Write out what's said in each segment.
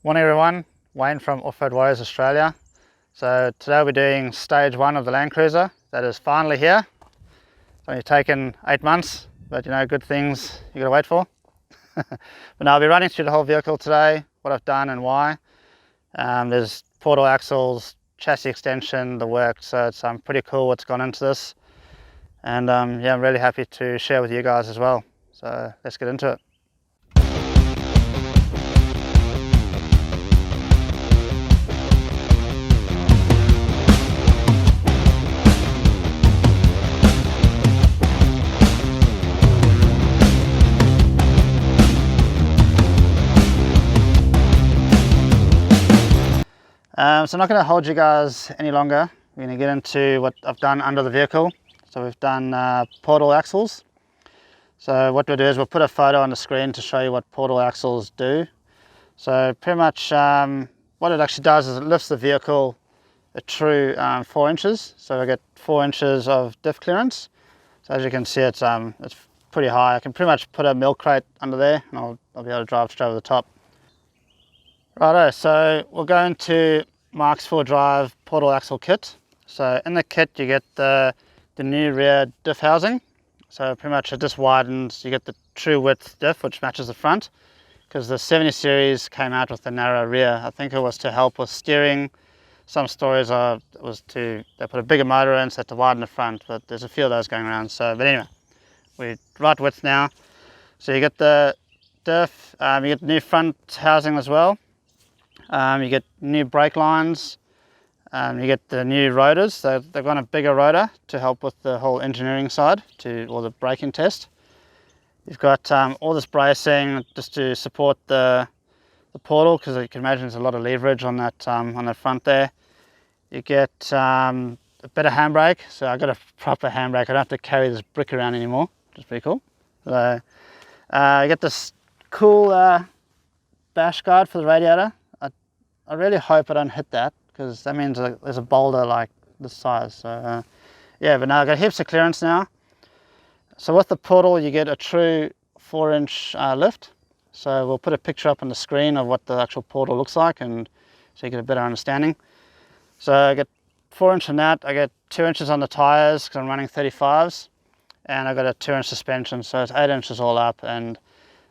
Morning everyone, Wayne from Off-Road Warriors Australia. So today we're doing stage 1 of the Land Cruiser. That is finally here. It's only taken 8 months, but you know, good things you gotta wait for. But now I'll be running through the whole vehicle today, what I've done and why. There's portal axles, chassis extension, the works, so it's pretty cool what's gone into this. And yeah, I'm really happy to share with you guys as well. So let's get into it. So I'm not going to hold you guys any longer. We're going to get into what I've done under the vehicle. So we've done portal axles. So what we'll do is we'll put a photo on the screen to show you what portal axles do. So pretty much what it actually does is it lifts the vehicle a true 4 inches. So I get 4 inches of diff clearance. So as you can see, it's pretty high. I can pretty much put a milk crate under there and I'll be able to drive straight over the top. Righto, so we'll go into Mark's 4 Drive portal axle kit. So in the kit you get the new rear diff housing. So pretty much it just widens, you get the true width diff which matches the front, because the 70 series came out with the narrow rear. I think it was to help with steering. Some stories are they put a bigger motor in so to widen the front, but there's a few of those going around. So but anyway, we're right width now. So you get the diff, you get the new front housing as well. You get new brake lines, you get the new rotors. So they've got a bigger rotor to help with the whole engineering side or the braking test. You've got all this bracing just to support the portal, because you can imagine there's a lot of leverage on that front there. You get a better handbrake. So I got a proper handbrake. I don't have to carry this brick around anymore, which is pretty cool. So you get this cool bash guard for the radiator. I really hope I don't hit that, because that means there's a boulder like this size. So yeah, but now I've got heaps of clearance now. So with the portal you get a true 4-inch lift. So we'll put a picture up on the screen of what the actual portal looks like, and so you get a better understanding. So I get 4 inch on that. I get 2 inches on the tires because I'm running 35s, and I got a 2-inch suspension, so it's 8 inches all up. And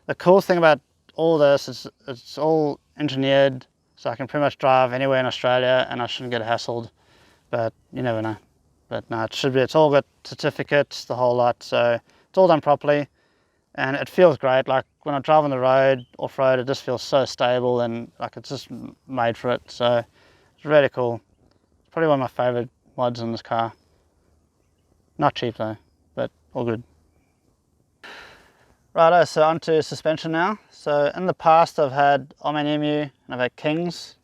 the cool thing about all this is it's all engineered, so I can pretty much drive anywhere in Australia and I shouldn't get hassled, but you never know. But no, it's all got certificates, the whole lot, so it's all done properly and it feels great. Like when I drive on the road, off-road, it just feels so stable and like it's just made for it. So it's really cool. It's probably one of my favorite mods in this car. Not cheap though, but all good. Righto, so onto suspension now. So in the past I've had Omen Emu and I've had Kings.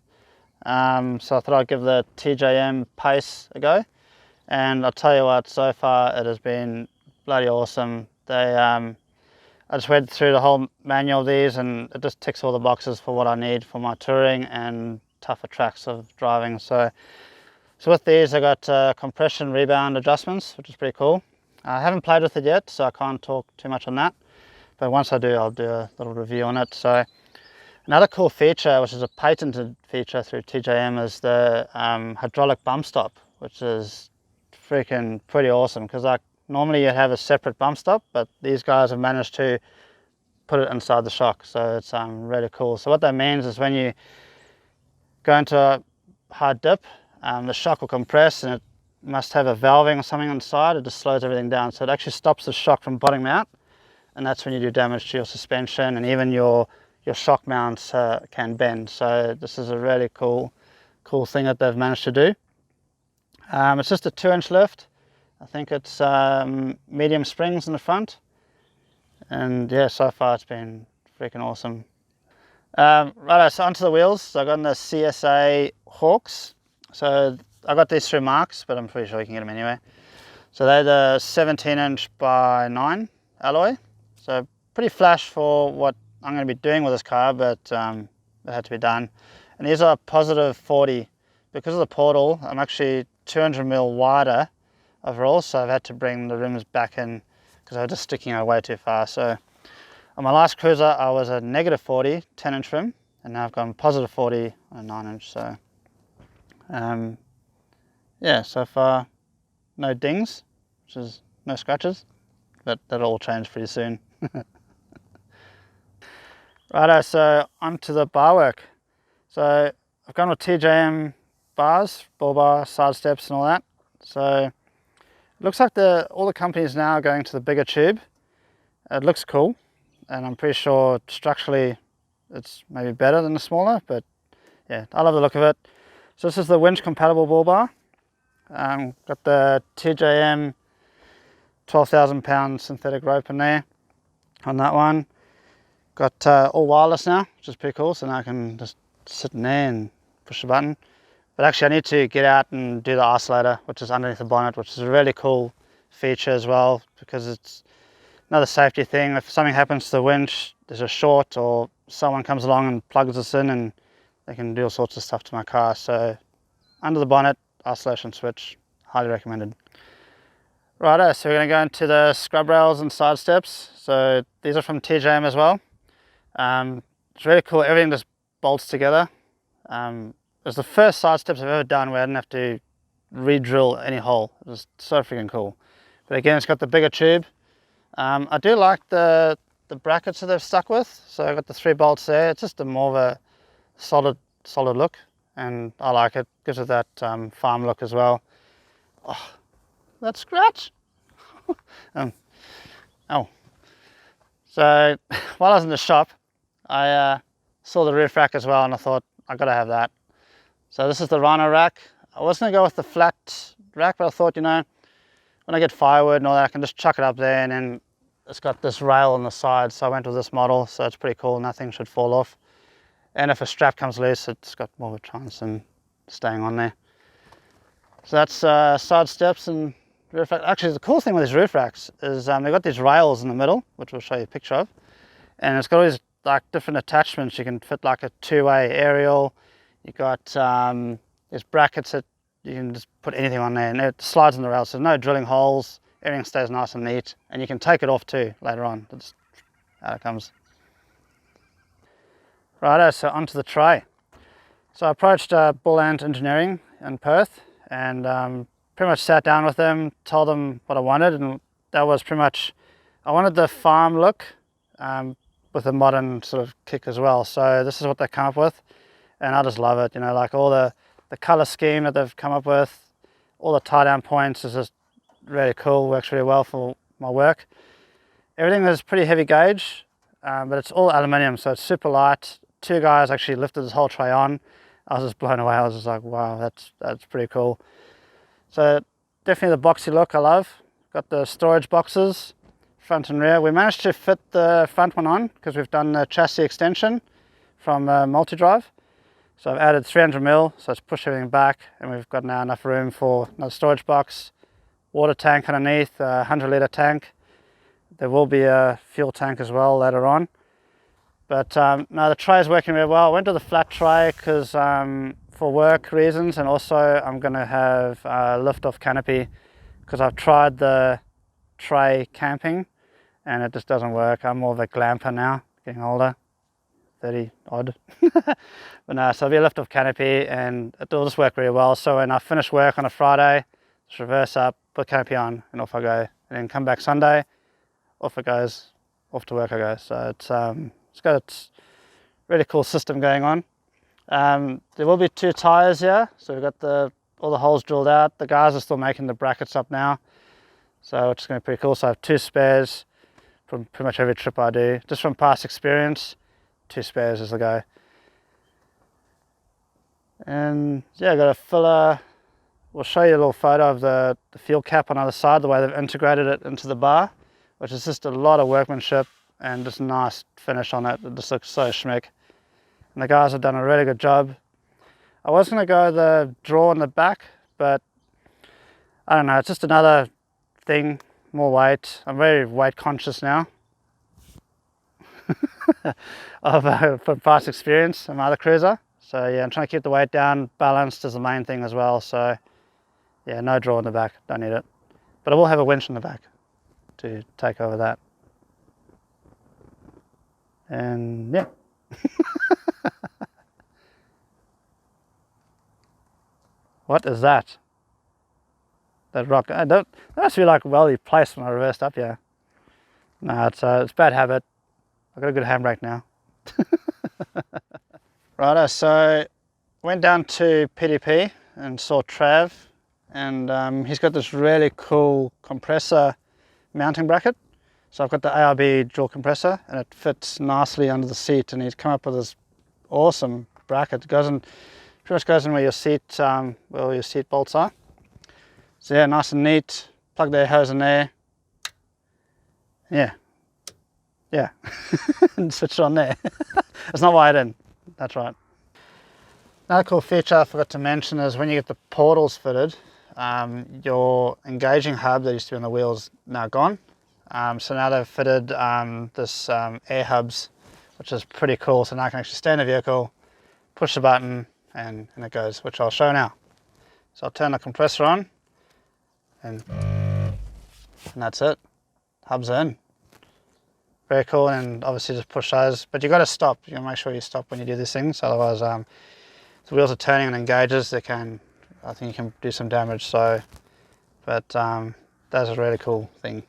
So I thought I'd give the TJM Pace a go. And I'll tell you what, so far it has been bloody awesome. I just read through the whole manual of these and it just ticks all the boxes for what I need for my touring and tougher tracks of driving. So with these I got compression rebound adjustments, which is pretty cool. I haven't played with it yet, so I can't talk too much on that. But once I do, I'll do a little review on it. So another cool feature, which is a patented feature through TJM, is the hydraulic bump stop, which is freaking pretty awesome, because like normally you have a separate bump stop, but these guys have managed to put it inside the shock. So it's really cool. So what that means is when you go into a hard dip, the shock will compress and it must have a valving or something on the side. It just slows everything down. So it actually stops the shock from bottoming out. And that's when you do damage to your suspension, and even your shock mounts can bend. So this is a really cool thing that they've managed to do. It's just a 2-inch lift. I think it's medium springs in the front. And yeah, so far it's been freaking awesome. Right, so onto the wheels. So I got the CSA Hawks. So I got these through Mark's, but I'm pretty sure you can get them anyway. So they're the 17-inch by 9 alloy. So pretty flash for what I'm going to be doing with this car, but it had to be done. And these are positive 40. Because of the portal, I'm actually 200mm wider overall, so I've had to bring the rims back in because they were just sticking out way too far. So on my last cruiser, I was a negative 40, 10-inch rim, and now I've gone positive 40 on a 9-inch. So yeah, so far no dings, which is no scratches, but that'll all change pretty soon. Righto, so onto the bar work. So I've gone with TJM bars, bull bar, side steps and all that. So it looks like all the companies now are going to the bigger tube. It looks cool, and I'm pretty sure structurally it's maybe better than the smaller, but yeah, I love the look of it. So this is the winch compatible bull bar. Got the TJM 12,000 pound synthetic rope in there on that one. Got all wireless now, which is pretty cool. So now I can just sit in there and push the button. But actually I need to get out and do the isolator, which is underneath the bonnet, which is a really cool feature as well, because it's another safety thing. If something happens to the winch, there's a short, or someone comes along and plugs this in, and they can do all sorts of stuff to my car. So under the bonnet, isolation switch, highly recommended. Righto, so we're going to go into the scrub rails and side steps. So these are from TJM as well. It's really cool, everything just bolts together. It was the first side steps I've ever done where I didn't have to re-drill any hole. It was so freaking cool. But again, it's got the bigger tube. I do like the brackets that they've stuck with. So I've got the 3 bolts there. It's just more of a solid look, and I like it. Gives it that farm look as well. Oh, that scratch. Oh. So while I was in the shop, I saw the roof rack as well, and I thought I gotta have that. So this is the Rhino rack. I was gonna go with the flat rack, but I thought, you know, when I get firewood and all that, I can just chuck it up there, and then it's got this rail on the side. So I went with this model, so it's pretty cool. Nothing should fall off. And if a strap comes loose, it's got more of a chance than staying on there. So that's side steps and roof rack. Actually, the cool thing with these roof racks is they've got these rails in the middle, which we'll show you a picture of. And it's got all these like different attachments. You can fit like a 2-way aerial. You've got these brackets that you can just put anything on there, and it slides in the rail, so no drilling holes. Everything stays nice and neat, and you can take it off too later on. That's how it comes. Righto, so onto the tray. So I approached Bull Ant Engineering in Perth, and pretty much sat down with them, told them what I wanted, and that was pretty much, I wanted the farm look with a modern sort of kick as well. So this is what they come up with, and I just love it. You know, like all the color scheme that they've come up with, all the tie down points is just really cool, works really well for my work. Everything is pretty heavy gauge, but it's all aluminium, so it's super light. 2 guys actually lifted this whole tray on. I was just blown away. I was just like, wow, that's pretty cool. So definitely the boxy look I love. Got the storage boxes, front and rear. We managed to fit the front one on because we've done the chassis extension from multi-drive. So I've added 300mm, so it's pushed everything back, and we've got now enough room for another storage box, water tank underneath, a 100-litre tank. There will be a fuel tank as well later on. But no, the tray is working really well. I went to the flat tray because for work reasons, and also I'm going to have a lift-off canopy because I've tried the tray camping and it just doesn't work. I'm more of a glamper now, getting older. 30 odd. But no, so it'll be a lift-off canopy, and it'll just work really well. So when I finish work on a Friday, just reverse up, put canopy on, and off I go. And then come back Sunday, off it goes, off to work I go. So it's got its really cool system going on. There will be 2 tires here, so we've got all the holes drilled out. The guys are still making the brackets up now, so it's going to be pretty cool. So I have 2 spares from pretty much every trip I do, just from past experience. 2 spares as I go. And yeah, I got a filler. We'll show you a little photo of the fuel cap on the other side, the way they've integrated it into the bar, which is just a lot of workmanship and just nice finish on it. It just looks so schmick. And the guys have done a really good job. I was going to go the draw in the back, but I don't know, it's just another thing, more weight. I'm very weight conscious now. From past experience in my other cruiser. So yeah, I'm trying to keep the weight down. Balanced is the main thing as well. So yeah, no draw in the back, don't need it. But I will have a winch in the back to take over that. And yeah. What is that? That rock. That must be like well placed when I reversed up here. No, it's bad habit. I've got a good handbrake now. Righto, so went down to PDP and saw Trav, and he's got this really cool compressor mounting bracket. So I've got the ARB dual compressor and it fits nicely under the seat, and he's come up with this awesome bracket. It goes in, pretty much goes in where your seat bolts are. So yeah, nice and neat. Plug the air hose in there. Yeah, and switch it on there. It's not wired in, that's right. Another cool feature I forgot to mention is when you get the portals fitted, your engaging hub that used to be on the wheels now gone. So now they've fitted this air hubs, which is pretty cool. So now I can actually stay in the vehicle, push the button, and it goes, which I'll show now. So I'll turn the compressor on, and that's it. Hubs are in. Very cool, and obviously just push those. But you got to stop. You got to make sure you stop when you do these things. Otherwise, the wheels are turning and engages. I think you can do some damage. So, but that's a really cool thing.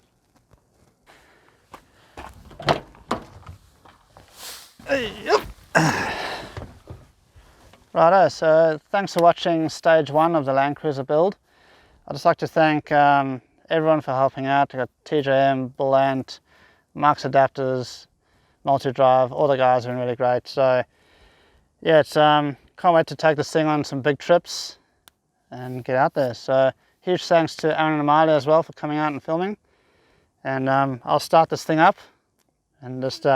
Righto, so thanks for watching stage 1 of the Land Cruiser build. I'd just like to thank everyone for helping out. I got TJM, Bull Ant, Marks Adapters, Multi-Drive, all the guys have been really great. So yeah, it's can't wait to take this thing on some big trips and get out there. So huge thanks to Aaron and Amalia as well for coming out and filming. And I'll start this thing up and just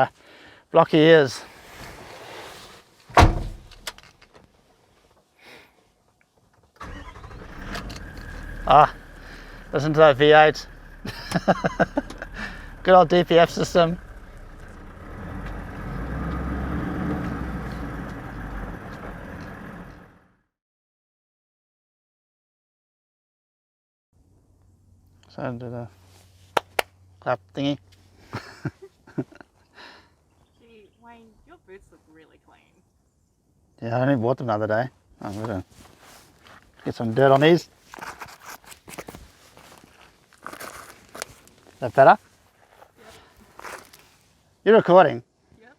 block your ears. Listen to that V8. Good old DPF system. So do the clap thingy. Gee, Wayne, your boots look really clean. Yeah, I only bought them the other day. I'm gonna get some dirt on these. Is that better? Yep. You're recording? Yep.